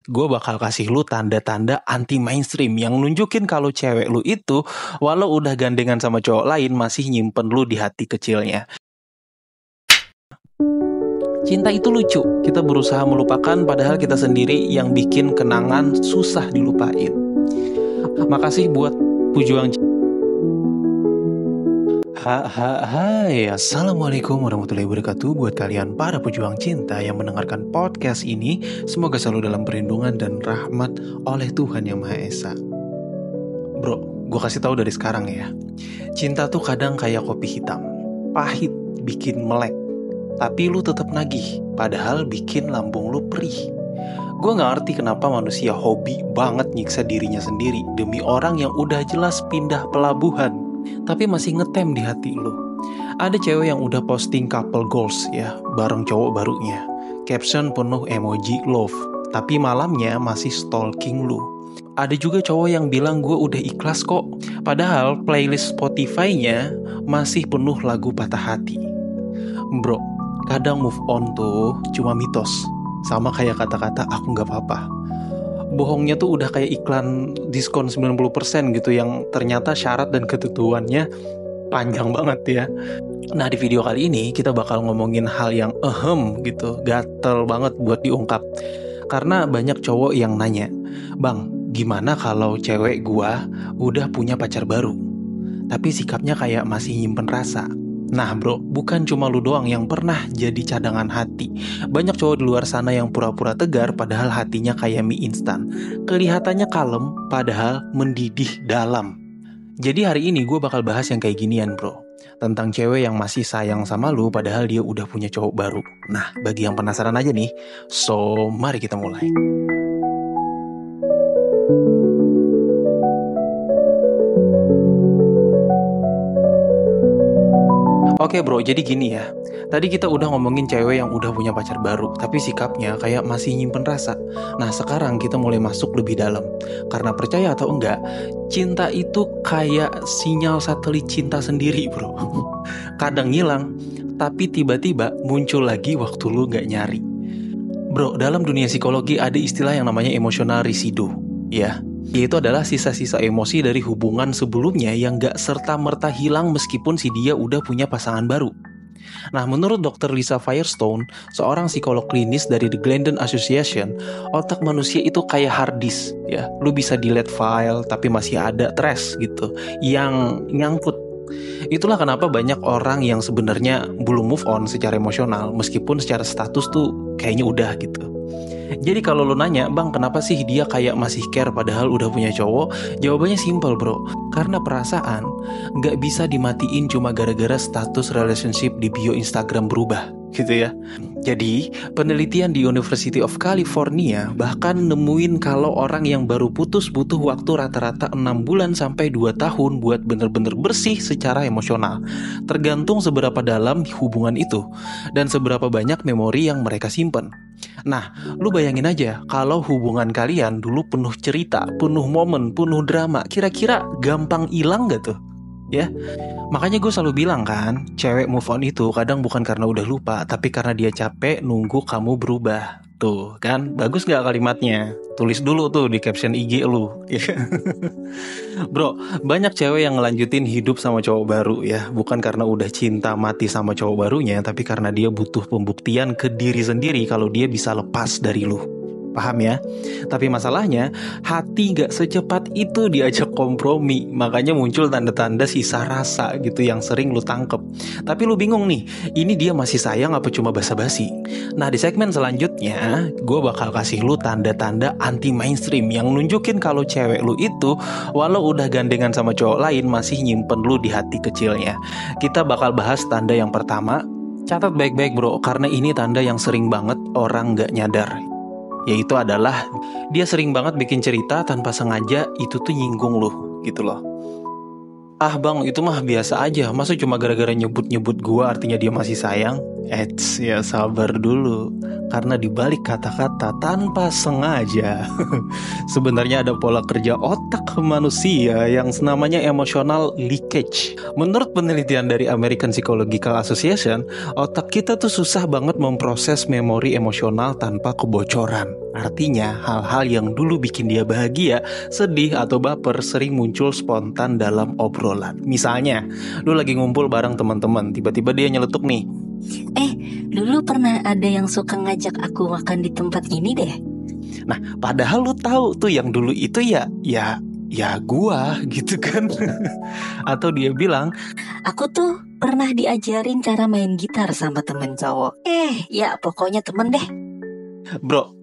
gue bakal kasih lu tanda-tanda anti mainstream yang nunjukin kalau cewek lu itu walau udah gandengan sama cowok lain masih nyimpen lu di hati kecilnya. Cinta itu lucu, kita berusaha melupakan padahal kita sendiri yang bikin kenangan susah dilupain. Makasih buat pejuang. Hai, assalamualaikum warahmatullahi wabarakatuh. Buat kalian para pejuang cinta yang mendengarkan podcast ini, semoga selalu dalam perlindungan dan rahmat oleh Tuhan Yang Maha Esa. Bro, gue kasih tahu dari sekarang ya, cinta tuh kadang kayak kopi hitam, pahit, bikin melek, tapi lu tetap nagih, padahal bikin lambung lu perih. Gue gak ngerti kenapa manusia hobi banget nyiksa dirinya sendiri demi orang yang udah jelas pindah pelabuhan, tapi masih ngetem di hati lu. Ada cewek yang udah posting couple goals ya, bareng cowok barunya, caption penuh emoji love, tapi malamnya masih stalking lu. Ada juga cowok yang bilang gue udah ikhlas kok, padahal playlist Spotify-nya masih penuh lagu patah hati. Bro, kadang move on tuh cuma mitos, sama kayak kata-kata aku gak apa-apa. Bohongnya tuh udah kayak iklan diskon 90% gitu yang ternyata syarat dan ketentuannya panjang banget ya. Nah, di video kali ini kita bakal ngomongin hal yang gitu, gatel banget buat diungkap. Karena banyak cowok yang nanya, "Bang, gimana kalau cewek gua udah punya pacar baru, tapi sikapnya kayak masih nyimpen rasa?" Nah bro, bukan cuma lu doang yang pernah jadi cadangan hati. Banyak cowok di luar sana yang pura-pura tegar padahal hatinya kayak mie instan. Kelihatannya kalem padahal mendidih dalam. Jadi hari ini gue bakal bahas yang kayak ginian bro, tentang cewek yang masih sayang sama lu padahal dia udah punya cowok baru. Nah, bagi yang penasaran aja nih, so mari kita mulai. Oke bro, jadi gini ya. Tadi kita udah ngomongin cewek yang udah punya pacar baru, tapi sikapnya kayak masih nyimpen rasa. Nah sekarang kita mulai masuk lebih dalam. Karena percaya atau enggak, cinta itu kayak sinyal satelit cinta sendiri bro. Kadang ngilang, tapi tiba-tiba muncul lagi waktu lu gak nyari. Bro, dalam dunia psikologi ada istilah yang namanya emotional residue, ya. Yaitu adalah sisa-sisa emosi dari hubungan sebelumnya yang gak serta-merta hilang meskipun si dia udah punya pasangan baru. Nah, menurut Dr. Lisa Firestone, seorang psikolog klinis dari The Glendon Association, otak manusia itu kayak hard disk, ya. Lu bisa delete file, tapi masih ada trash gitu, yang nyangkut. Itulah kenapa banyak orang yang sebenarnya belum move on secara emosional, meskipun secara status tuh kayaknya udah gitu. Jadi kalau lo nanya, "Bang, kenapa sih dia kayak masih care padahal udah punya cowok?" Jawabannya simpel bro, karena perasaan gak bisa dimatiin cuma gara-gara status relationship di bio Instagram berubah gitu ya. Jadi penelitian di University of California bahkan nemuin kalau orang yang baru putus butuh waktu rata-rata 6 bulan sampai 2 tahun buat bener-bener bersih secara emosional. Tergantung seberapa dalam hubungan itu dan seberapa banyak memori yang mereka simpen. Nah, lu bayangin aja kalau hubungan kalian dulu penuh cerita, penuh momen, penuh drama, kira-kira gampang hilang gak tuh? Ya, makanya gue selalu bilang kan, cewek move on itu kadang bukan karena udah lupa, tapi karena dia capek nunggu kamu berubah. Tuh kan, bagus gak kalimatnya? Tulis dulu tuh di caption IG lu. Bro, banyak cewek yang ngelanjutin hidup sama cowok baru ya, bukan karena udah cinta mati sama cowok barunya, tapi karena dia butuh pembuktian ke diri sendiri kalau dia bisa lepas dari lu. Paham ya? Tapi masalahnya, hati gak secepat itu diajak kompromi. Makanya muncul tanda-tanda sisa rasa gitu yang sering lu tangkep. Tapi lu bingung nih, ini dia masih sayang apa cuma basa-basi? Nah, di segmen selanjutnya, gue bakal kasih lu tanda-tanda anti mainstream yang nunjukin kalau cewek lu itu walau udah gandengan sama cowok lain masih nyimpen lu di hati kecilnya. Kita bakal bahas tanda yang pertama. Catat baik-baik bro, karena ini tanda yang sering banget orang gak nyadar. Yaitu adalah dia sering banget bikin cerita tanpa sengaja itu tuh nyinggung lu gitu loh. "Ah bang, itu mah biasa aja, masa cuma gara-gara nyebut-nyebut gua artinya dia masih sayang?" Ya sabar dulu. Karena di balik kata-kata tanpa sengaja sebenarnya ada pola kerja otak manusia yang namanya emotional leakage. Menurut penelitian dari American Psychological Association, otak kita tuh susah banget memproses memori emosional tanpa kebocoran. Artinya hal-hal yang dulu bikin dia bahagia, sedih, atau baper sering muncul spontan dalam obrolan. Misalnya, lu lagi ngumpul bareng teman-teman, tiba-tiba dia nyeletuk nih, dulu pernah ada yang suka ngajak aku makan di tempat ini deh. Nah, padahal lu tahu tuh yang dulu itu ya gua gitu kan. Atau dia bilang, aku tuh pernah diajarin cara main gitar sama temen cowok. Ya pokoknya temen deh. Bro,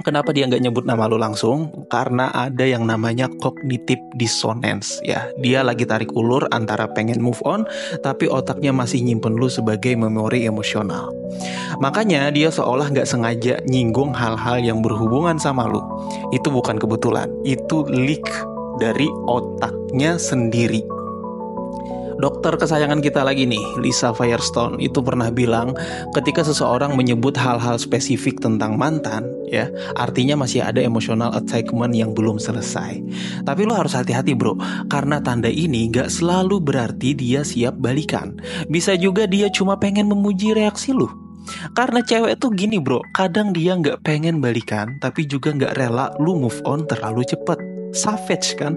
kenapa dia nggak nyebut nama lu langsung? Karena ada yang namanya cognitive dissonance ya. Dia lagi tarik ulur antara pengen move on, tapi otaknya masih nyimpen lu sebagai memori emosional. Makanya dia seolah nggak sengaja nyinggung hal-hal yang berhubungan sama lu. Itu bukan kebetulan, itu leak dari otaknya sendiri. Dokter kesayangan kita lagi nih, Lisa Firestone, itu pernah bilang ketika seseorang menyebut hal-hal spesifik tentang mantan, ya, artinya masih ada emotional attachment yang belum selesai. Tapi lo harus hati-hati bro, karena tanda ini gak selalu berarti dia siap balikan. Bisa juga dia cuma pengen memuji reaksi lo. Karena cewek tuh gini bro, kadang dia gak pengen balikan, tapi juga gak rela lu move on terlalu cepet. Savage kan?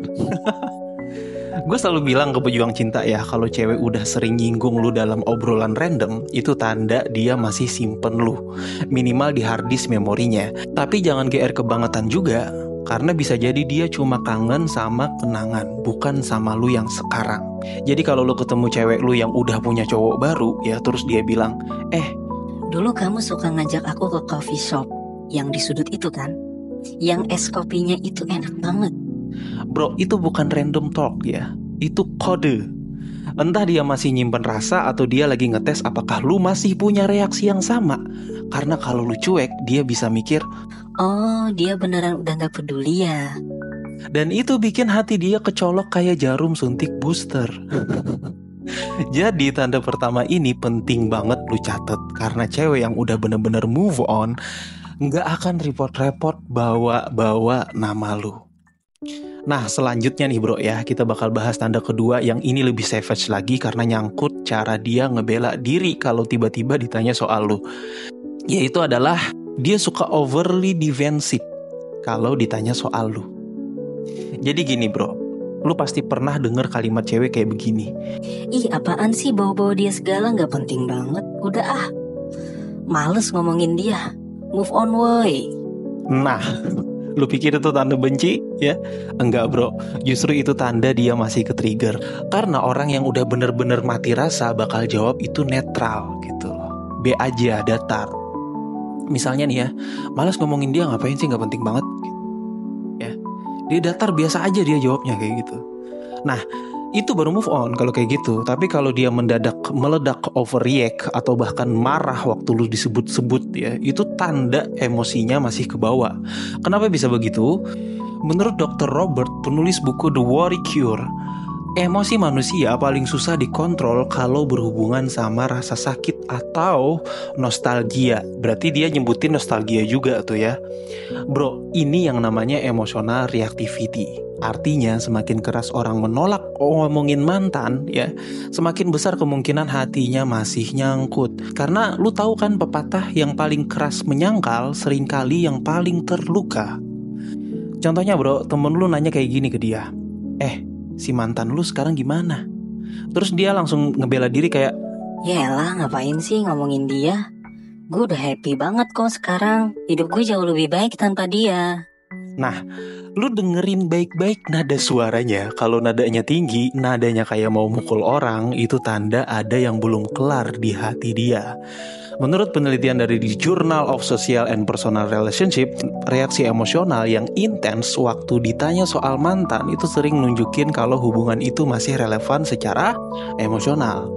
Gue selalu bilang ke pejuang cinta ya, kalau cewek udah sering nyinggung lu dalam obrolan random, itu tanda dia masih simpen lu, minimal di harddisk memorinya. Tapi jangan GR kebangetan juga, karena bisa jadi dia cuma kangen sama kenangan, bukan sama lu yang sekarang. Jadi kalau lu ketemu cewek lu yang udah punya cowok baru ya, terus dia bilang, dulu kamu suka ngajak aku ke coffee shop yang di sudut itu kan, yang es kopinya itu enak banget. Bro, itu bukan random talk ya, itu kode. Entah dia masih nyimpen rasa atau dia lagi ngetes apakah lu masih punya reaksi yang sama. Karena kalau lu cuek, dia bisa mikir, oh dia beneran udah gak peduli ya. Dan itu bikin hati dia kecolok kayak jarum suntik booster. Jadi tanda pertama ini penting banget lu catet, karena cewek yang udah bener-bener move on gak akan repot-repot bawa nama lu. Nah selanjutnya nih bro ya, kita bakal bahas tanda kedua yang ini lebih savage lagi karena nyangkut cara dia ngebela diri kalau tiba-tiba ditanya soal lu. Yaitu adalah dia suka overly defensive kalau ditanya soal lu. Jadi gini bro, lu pasti pernah denger kalimat cewek kayak begini, ih apaan sih bawa-bawa dia segala, gak penting banget. Udah males ngomongin dia, move on woy. Nah lu pikir itu tanda benci? Ya, enggak bro, justru itu tanda dia masih ke-trigger. Karena orang yang udah bener-bener mati rasa bakal jawab itu netral gitu loh, B aja, datar. Misalnya nih ya, malas ngomongin dia, ngapain sih, gak penting banget ya, dia datar, biasa aja dia jawabnya kayak gitu. Nah itu baru move on kalau kayak gitu. Tapi kalau dia meledak overreact atau bahkan marah waktu lu disebut-sebut ya, itu tanda emosinya masih kebawa. Kenapa bisa begitu? Menurut Dr. Robert, penulis buku The Worry Cure, emosi manusia paling susah dikontrol kalau berhubungan sama rasa sakit atau nostalgia. Berarti dia nyebutin nostalgia juga tuh ya. Bro, ini yang namanya emotional reactivity. Artinya semakin keras orang menolak ngomongin mantan ya, semakin besar kemungkinan hatinya masih nyangkut. Karena lu tahu kan pepatah, yang paling keras menyangkal seringkali yang paling terluka. Contohnya bro, temen lu nanya kayak gini ke dia, si mantan lu sekarang gimana? Terus dia langsung ngebela diri kayak, yaelah ngapain sih ngomongin dia, gue udah happy banget kok sekarang, hidup gue jauh lebih baik tanpa dia. Nah, lu dengerin baik-baik nada suaranya. Kalau nadanya tinggi, nadanya kayak mau mukul orang, itu tanda ada yang belum kelar di hati dia. Menurut penelitian dari The Journal of Social and Personal Relationship, reaksi emosional yang intens waktu ditanya soal mantan itu sering nunjukin kalau hubungan itu masih relevan secara emosional.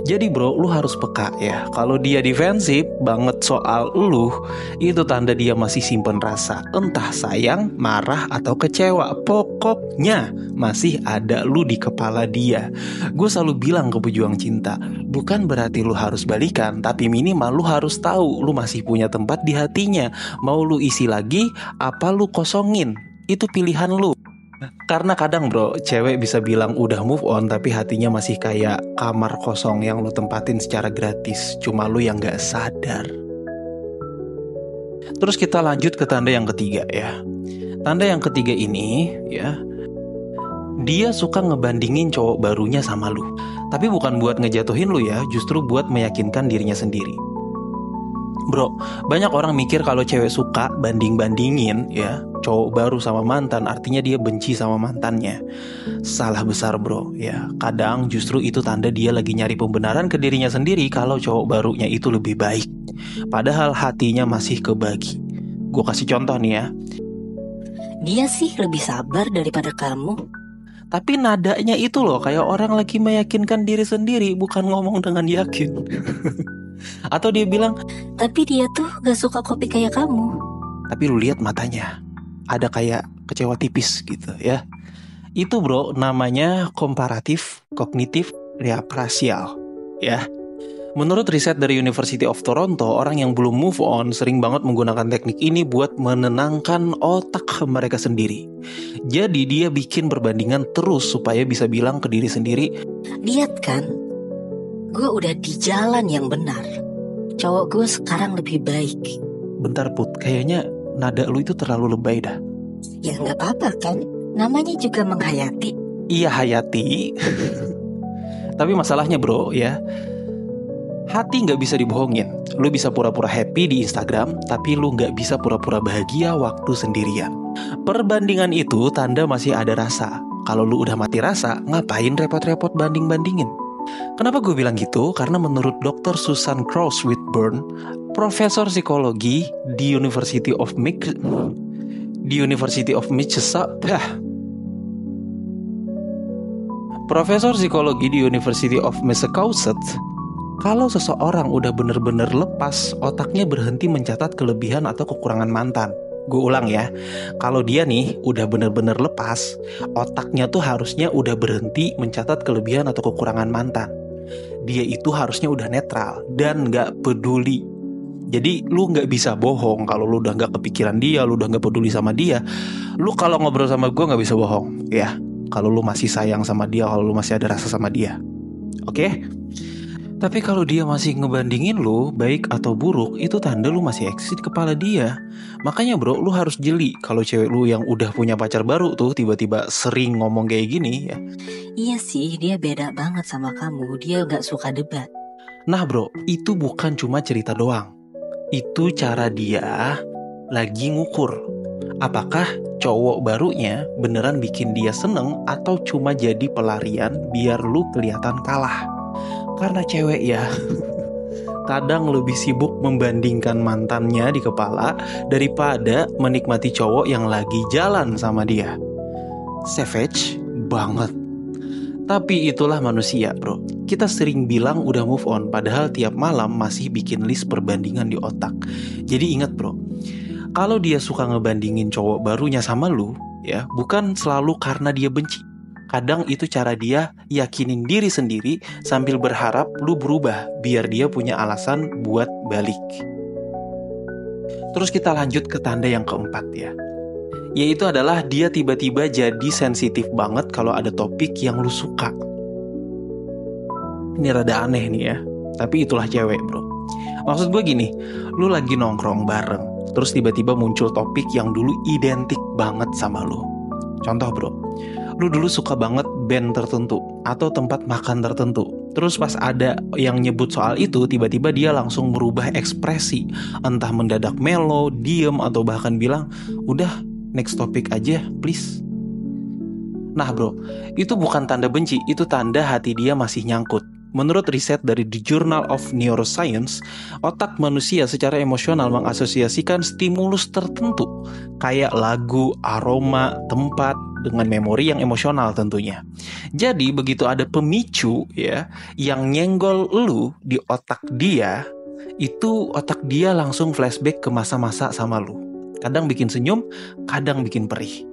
Jadi bro, lu harus peka ya. Kalau dia defensif banget soal lu, itu tanda dia masih simpen rasa. Entah sayang, marah, atau kecewa. Pokoknya masih ada lu di kepala dia. Gue selalu bilang ke pejuang cinta, bukan berarti lu harus balikan, tapi minimal lu harus tahu lu masih punya tempat di hatinya. Mau lu isi lagi, apa lu kosongin, itu pilihan lu. Karena kadang bro, cewek bisa bilang udah move on tapi hatinya masih kayak kamar kosong yang lo tempatin secara gratis. Cuma lo yang gak sadar. Terus kita lanjut ke tanda yang ketiga ya. Tanda yang ketiga ini ya, dia suka ngebandingin cowok barunya sama lu. Tapi bukan buat ngejatuhin lu ya, justru buat meyakinkan dirinya sendiri. Bro, banyak orang mikir kalau cewek suka banding-bandingin ya cowok baru sama mantan, artinya dia benci sama mantannya. Salah besar bro ya. Kadang justru itu tanda dia lagi nyari pembenaran ke dirinya sendiri kalau cowok barunya itu lebih baik. Padahal hatinya masih kebagi. Gue kasih contoh nih ya. Dia sih lebih sabar daripada kamu. Tapi nadanya itu loh kayak orang lagi meyakinkan diri sendiri, bukan ngomong dengan yakin. Atau dia bilang, tapi dia tuh gak suka kopi kayak kamu. Tapi lu lihat matanya, ada kayak kecewa tipis gitu ya. Itu bro namanya komparatif kognitif reapresial ya. Menurut riset dari University of Toronto, orang yang belum move on sering banget menggunakan teknik ini buat menenangkan otak mereka sendiri. Jadi dia bikin perbandingan terus supaya bisa bilang ke diri sendiri, lihat kan, gue udah di jalan yang benar. Cowok gue sekarang lebih baik. Bentar Put, kayaknya nada lu itu terlalu lebay dah. Ya gak apa-apa kan, namanya juga menghayati. Iya hayati. Tapi masalahnya bro ya, hati gak bisa dibohongin. Lu bisa pura-pura happy di Instagram, tapi lu gak bisa pura-pura bahagia waktu sendirian. Perbandingan itu tanda masih ada rasa. Kalau lu udah mati rasa, ngapain repot-repot banding-bandingin? Kenapa gue bilang gitu? Karena menurut Dr. Susan Cross Whitburn, profesor psikologi di University of Massachusetts, kalau seseorang udah bener-bener lepas, otaknya berhenti mencatat kelebihan atau kekurangan mantan. Gue ulang ya, kalau dia nih udah bener-bener lepas, otaknya tuh harusnya udah berhenti mencatat kelebihan atau kekurangan mantan. Dia itu harusnya udah netral dan gak peduli. Jadi lu gak bisa bohong kalau lu udah gak kepikiran dia, lu udah gak peduli sama dia. Lu kalau ngobrol sama gue gak bisa bohong ya. Kalau lu masih sayang sama dia, kalau lu masih ada rasa sama dia. Oke? Tapi kalau dia masih ngebandingin lu, baik atau buruk, itu tanda lu masih eksis di kepala dia. Makanya bro, lu harus jeli kalau cewek lu yang udah punya pacar baru tuh tiba-tiba sering ngomong kayak gini ya. Iya sih, dia beda banget sama kamu, dia gak suka debat. Nah bro, itu bukan cuma cerita doang. Itu cara dia lagi ngukur apakah cowok barunya beneran bikin dia seneng atau cuma jadi pelarian biar lu kelihatan kalah. Karena cewek ya kadang lebih sibuk membandingkan mantannya di kepala daripada menikmati cowok yang lagi jalan sama dia. Savage banget. Tapi itulah manusia bro. Kita sering bilang udah move on, padahal tiap malam masih bikin list perbandingan di otak. Jadi ingat bro, kalau dia suka ngebandingin cowok barunya sama lu ya, bukan selalu karena dia benci. Kadang itu cara dia yakinin diri sendiri sambil berharap lu berubah biar dia punya alasan buat balik. Terus kita lanjut ke tanda yang keempat ya. Yaitu adalah dia tiba-tiba jadi sensitif banget kalau ada topik yang lu suka. Ini rada aneh nih ya, tapi itulah cewek bro. Maksud gue gini, lu lagi nongkrong bareng, terus tiba-tiba muncul topik yang dulu identik banget sama lu. Contoh bro, lu dulu suka banget band tertentu atau tempat makan tertentu. Terus pas ada yang nyebut soal itu, tiba-tiba dia langsung merubah ekspresi. Entah mendadak melo, diem, atau bahkan bilang, udah next topic aja please. Nah bro, itu bukan tanda benci, itu tanda hati dia masih nyangkut. Menurut riset dari The Journal of Neuroscience, otak manusia secara emosional mengasosiasikan stimulus tertentu, kayak lagu, aroma, tempat, dengan memori yang emosional tentunya. Jadi begitu ada pemicu ya yang nyenggol lu di otak dia, itu otak dia langsung flashback ke masa-masa sama lu. Kadang bikin senyum, kadang bikin perih.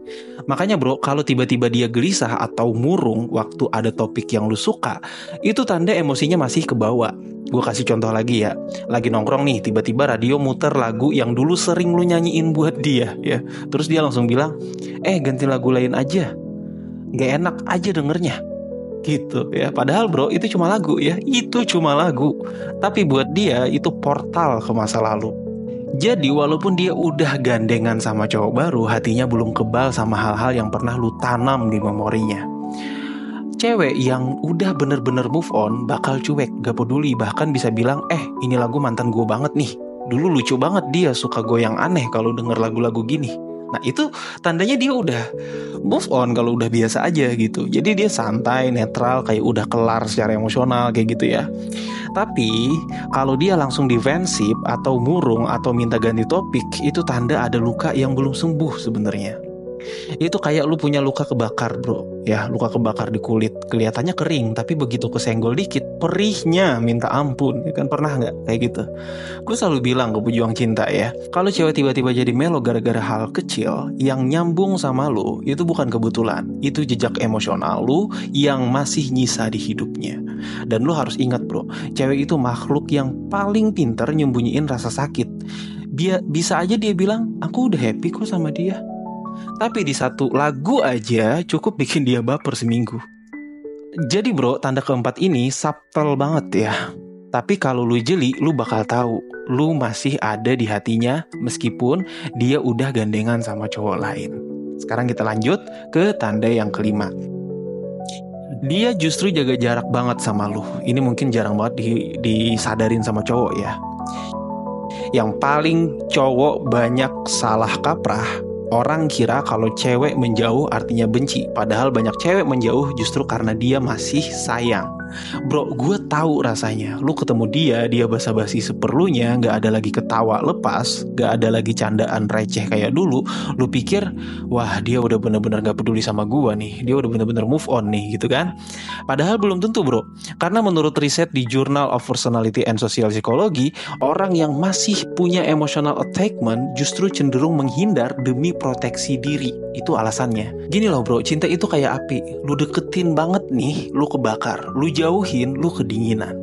Makanya bro, kalau tiba-tiba dia gelisah atau murung waktu ada topik yang lu suka, itu tanda emosinya masih kebawa. Gue kasih contoh lagi ya. Lagi nongkrong nih, tiba-tiba radio muter lagu yang dulu sering lu nyanyiin buat dia ya. Terus dia langsung bilang, ganti lagu lain aja, gak enak aja dengernya gitu ya. Padahal bro, itu cuma lagu ya. Itu cuma lagu. Tapi buat dia itu portal ke masa lalu. Jadi walaupun dia udah gandengan sama cowok baru, hatinya belum kebal sama hal-hal yang pernah lu tanam di memorinya. Cewek yang udah bener-bener move on bakal cuek, gak peduli, bahkan bisa bilang, ini lagu mantan gue banget nih. Dulu lucu banget dia suka goyang aneh kalau denger lagu-lagu gini. Nah itu tandanya dia udah move on kalau udah biasa aja gitu. Jadi dia santai, netral, kayak udah kelar secara emosional kayak gitu ya. Tapi kalau dia langsung defensif atau murung atau minta ganti topik, itu tanda ada luka yang belum sembuh sebenarnya. Itu kayak lu punya luka kebakar bro, ya luka kebakar di kulit, kelihatannya kering tapi begitu kesenggol dikit perihnya minta ampun, ya kan? Pernah nggak kayak gitu? Gue selalu bilang ke pejuang cinta ya, kalau cewek tiba-tiba jadi melo gara-gara hal kecil yang nyambung sama lu, itu bukan kebetulan, itu jejak emosional lu yang masih nyisa di hidupnya. Dan lu harus ingat bro, cewek itu makhluk yang paling pintar nyembunyiin rasa sakit. Bisa aja dia bilang, aku udah happy kok sama dia, tapi di satu lagu aja cukup bikin dia baper seminggu. Jadi bro, tanda keempat ini subtle banget ya. Tapi kalau lu jeli, lu bakal tahu lu masih ada di hatinya meskipun dia udah gandengan sama cowok lain. Sekarang kita lanjut ke tanda yang kelima. Dia justru jaga jarak banget sama lu. Ini mungkin jarang banget disadarin sama cowok ya. Yang paling cowok banyak salah kaprah, orang kira kalau cewek menjauh artinya benci. Padahal banyak cewek menjauh justru karena dia masih sayang. Bro, gue tahu rasanya. Lu ketemu dia basa-basi seperlunya, gak ada lagi ketawa lepas, gak ada lagi candaan receh kayak dulu. Lu pikir, wah dia udah bener-bener gak peduli sama gue nih, dia udah bener-bener move on nih gitu kan. Padahal belum tentu bro. Karena menurut riset di Journal of Personality and Social Psychology, orang yang masih punya emotional attachment justru cenderung menghindar demi proteksi diri. Itu alasannya. Gini loh bro, cinta itu kayak api. Lu deketin banget nih, lu kebakar. Lu jauhin, lu kedinginan.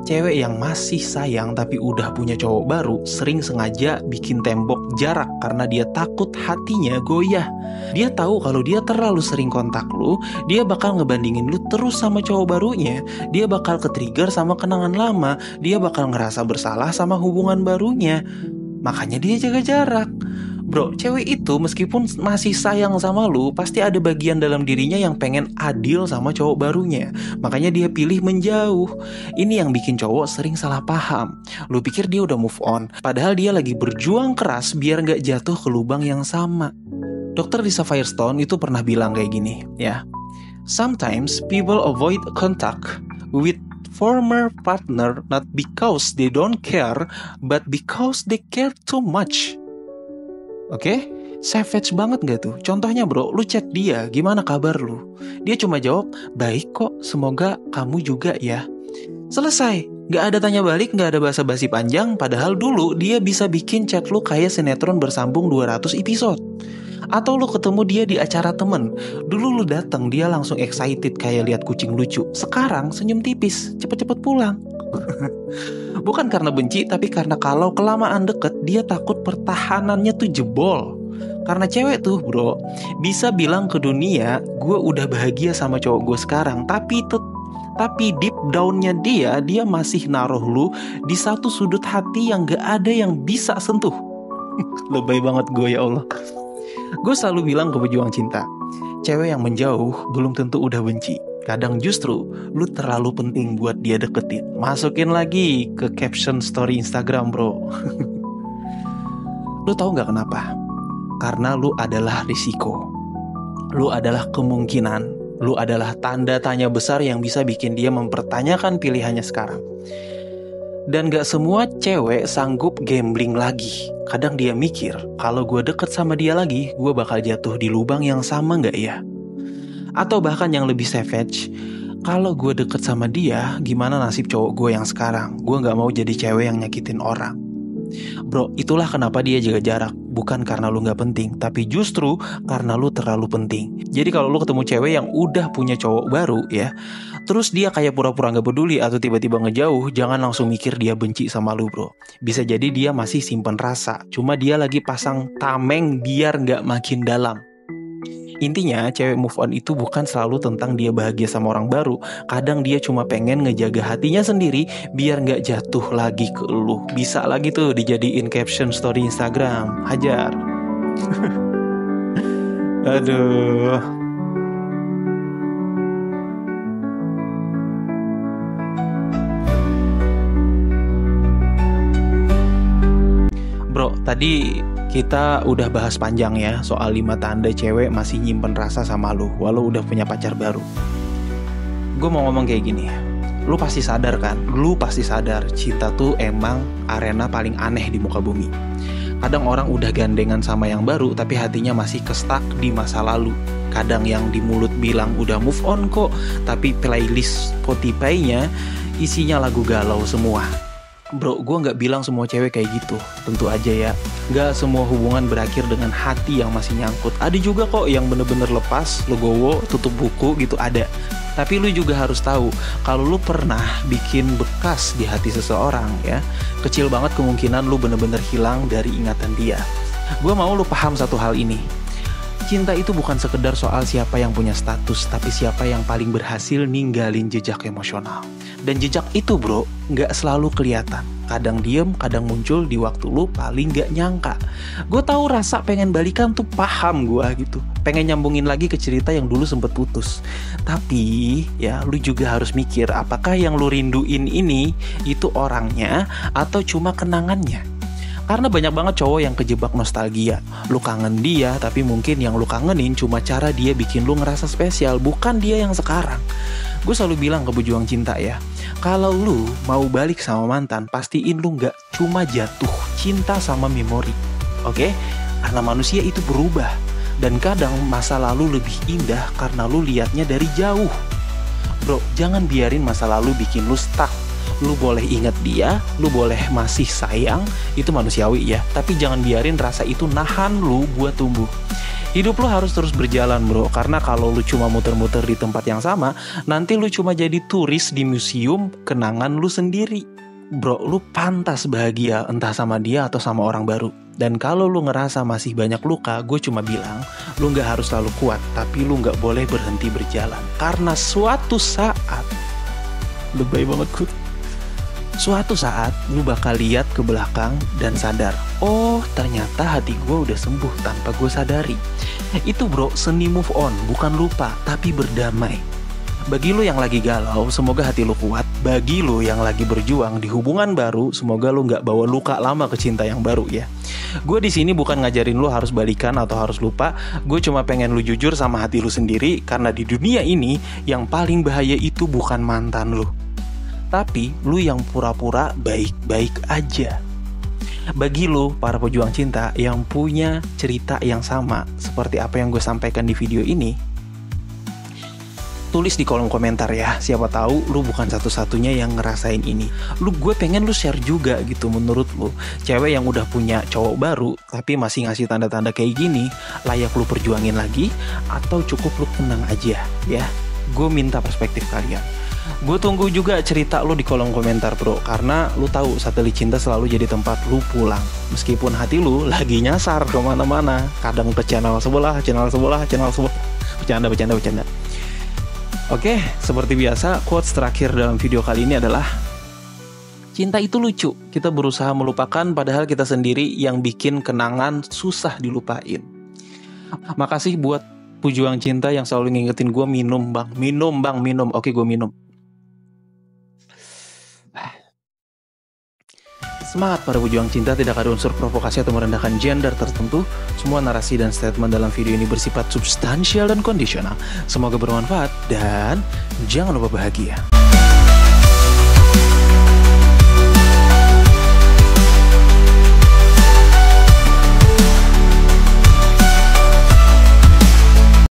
Cewek yang masih sayang tapi udah punya cowok baru sering sengaja bikin tembok jarak karena dia takut hatinya goyah. Dia tahu kalau dia terlalu sering kontak lu, dia bakal ngebandingin lu terus sama cowok barunya. Dia bakal ke-trigger sama kenangan lama. Dia bakal ngerasa bersalah sama hubungan barunya. Makanya dia jaga jarak. Bro, cewek itu meskipun masih sayang sama lu, pasti ada bagian dalam dirinya yang pengen adil sama cowok barunya. Makanya dia pilih menjauh. Ini yang bikin cowok sering salah paham. Lu pikir dia udah move on, padahal dia lagi berjuang keras biar gak jatuh ke lubang yang sama. Dr. Lisa Firestone itu pernah bilang kayak gini, ya. Sometimes people avoid contact with former partner not because they don't care, but because they care too much. Oke, savage banget gak tuh? Contohnya bro, lu chat dia, gimana kabar lu? Dia cuma jawab, baik kok, semoga kamu juga ya. Selesai, gak ada tanya balik, gak ada basa-basi panjang. Padahal dulu dia bisa bikin chat lu kayak sinetron bersambung 200 episode. Atau lu ketemu dia di acara temen, dulu lu datang dia langsung excited kayak lihat kucing lucu. Sekarang senyum tipis, cepet-cepet pulang. Bukan karena benci, tapi karena kalau kelamaan deket, dia takut pertahanannya tuh jebol. Karena cewek tuh bro, bisa bilang ke dunia, gue udah bahagia sama cowok gue sekarang, tapi deep downnya dia masih naruh lu di satu sudut hati yang gak ada yang bisa sentuh. Lebay banget gue ya Allah. Gue selalu bilang ke pejuang cinta, cewek yang menjauh belum tentu udah benci. Kadang justru lu terlalu penting buat dia deketin. Masukin lagi ke caption story Instagram bro. Lu tahu gak kenapa? Karena lu adalah risiko. Lu adalah kemungkinan Lu adalah tanda tanya besar yang bisa bikin dia mempertanyakan pilihannya sekarang. Dan gak semua cewek sanggup gambling lagi. Kadang dia mikir, kalau gue deket sama dia lagi, gue bakal jatuh di lubang yang sama gak ya? Atau bahkan yang lebih savage, kalau gue deket sama dia, gimana nasib cowok gue yang sekarang? Gue gak mau jadi cewek yang nyakitin orang. Bro, itulah kenapa dia jaga jarak. Bukan karena lu gak penting, tapi justru karena lu terlalu penting. Jadi kalau lu ketemu cewek yang udah punya cowok baru ya, terus dia kayak pura-pura gak peduli atau tiba-tiba ngejauh, jangan langsung mikir dia benci sama lu, bro. Bisa jadi dia masih simpen rasa, cuma dia lagi pasang tameng biar gak makin dalam. Intinya, cewek move on itu bukan selalu tentang dia bahagia sama orang baru. Kadang dia cuma pengen ngejaga hatinya sendiri biar gak jatuh lagi ke lu. Bisa lagi tuh dijadiin caption story Instagram. Hajar. Aduh. Bro, tadi kita udah bahas panjang ya soal 5 tanda cewek masih nyimpen rasa sama lu walau udah punya pacar baru. Gue mau ngomong kayak gini, lu pasti sadar kan? Lu pasti sadar cinta tuh emang arena paling aneh di muka bumi. Kadang orang udah gandengan sama yang baru tapi hatinya masih kestak di masa lalu. Kadang yang di mulut bilang udah move on kok, tapi playlist Spotify-nya isinya lagu galau semua. Bro, gue gak bilang semua cewek kayak gitu. Tentu aja ya, gak semua hubungan berakhir dengan hati yang masih nyangkut. Ada juga kok yang bener-bener lepas, legowo, tutup buku gitu, ada. Tapi lu juga harus tahu, kalau lu pernah bikin bekas di hati seseorang ya, kecil banget kemungkinan lu bener-bener hilang dari ingatan dia. Gue mau lu paham satu hal ini. Cinta itu bukan sekedar soal siapa yang punya status, tapi siapa yang paling berhasil ninggalin jejak emosional. Dan jejak itu bro, gak selalu kelihatan. Kadang diem, kadang muncul di waktu lu paling gak nyangka. Gue tahu rasa pengen balikan tuh paham gue gitu. Pengen nyambungin lagi ke cerita yang dulu sempet putus. Tapi ya lu juga harus mikir apakah yang lu rinduin ini itu orangnya atau cuma kenangannya. Karena banyak banget cowok yang kejebak nostalgia. Lu kangen dia, tapi mungkin yang lu kangenin cuma cara dia bikin lu ngerasa spesial, bukan dia yang sekarang. Gue selalu bilang ke pejuang cinta ya, kalau lu mau balik sama mantan, pastiin lu gak cuma jatuh cinta sama memori. Oke? Karena manusia itu berubah. Dan kadang masa lalu lebih indah karena lu liatnya dari jauh. Bro, jangan biarin masa lalu bikin lu stuck. Lu boleh inget dia, lu boleh masih sayang, itu manusiawi ya. Tapi jangan biarin rasa itu nahan lu buat tumbuh. Hidup lu harus terus berjalan bro, karena kalau lu cuma muter-muter di tempat yang sama, nanti lu cuma jadi turis di museum kenangan lu sendiri. Bro, lu pantas bahagia entah sama dia atau sama orang baru. Dan kalau lu ngerasa masih banyak luka, gue cuma bilang, lu gak harus selalu kuat, tapi lu gak boleh berhenti berjalan. Karena suatu saat, lebay banget gue. Suatu saat lu bakal lihat ke belakang dan sadar, oh ternyata hati gue udah sembuh tanpa gue sadari. Itu bro, seni move on, bukan lupa, tapi berdamai. Bagi lu yang lagi galau, semoga hati lu kuat. Bagi lu yang lagi berjuang di hubungan baru, semoga lu gak bawa luka lama ke cinta yang baru ya. Gue di sini bukan ngajarin lu harus balikan atau harus lupa. Gue cuma pengen lu jujur sama hati lu sendiri, karena di dunia ini yang paling bahaya itu bukan mantan lu, tapi lu yang pura-pura baik-baik aja. Bagi lu para pejuang cinta yang punya cerita yang sama seperti apa yang gue sampaikan di video ini, tulis di kolom komentar ya. Siapa tahu lu bukan satu-satunya yang ngerasain ini. Gue pengen lu share juga gitu, menurut lu cewek yang udah punya cowok baru tapi masih ngasih tanda-tanda kayak gini, layak lu perjuangin lagi atau cukup lu tenang aja ya. Gue minta perspektif kalian. Gue tunggu juga cerita lu di kolom komentar bro, karena lu tahu Satelit Cinta selalu jadi tempat lu pulang. Meskipun hati lu lagi nyasar kemana-mana, kadang ke channel sebelah. Bercanda. Oke, seperti biasa, quotes terakhir dalam video kali ini adalah, cinta itu lucu, kita berusaha melupakan padahal kita sendiri yang bikin kenangan susah dilupain. Makasih buat pejuang cinta yang selalu ngingetin gue minum bang. Oke, gue minum. Semangat para pejuang cinta, tidak ada unsur provokasi atau merendahkan gender tertentu. Semua narasi dan statement dalam video ini bersifat substansial dan kondisional. Semoga bermanfaat dan jangan lupa bahagia.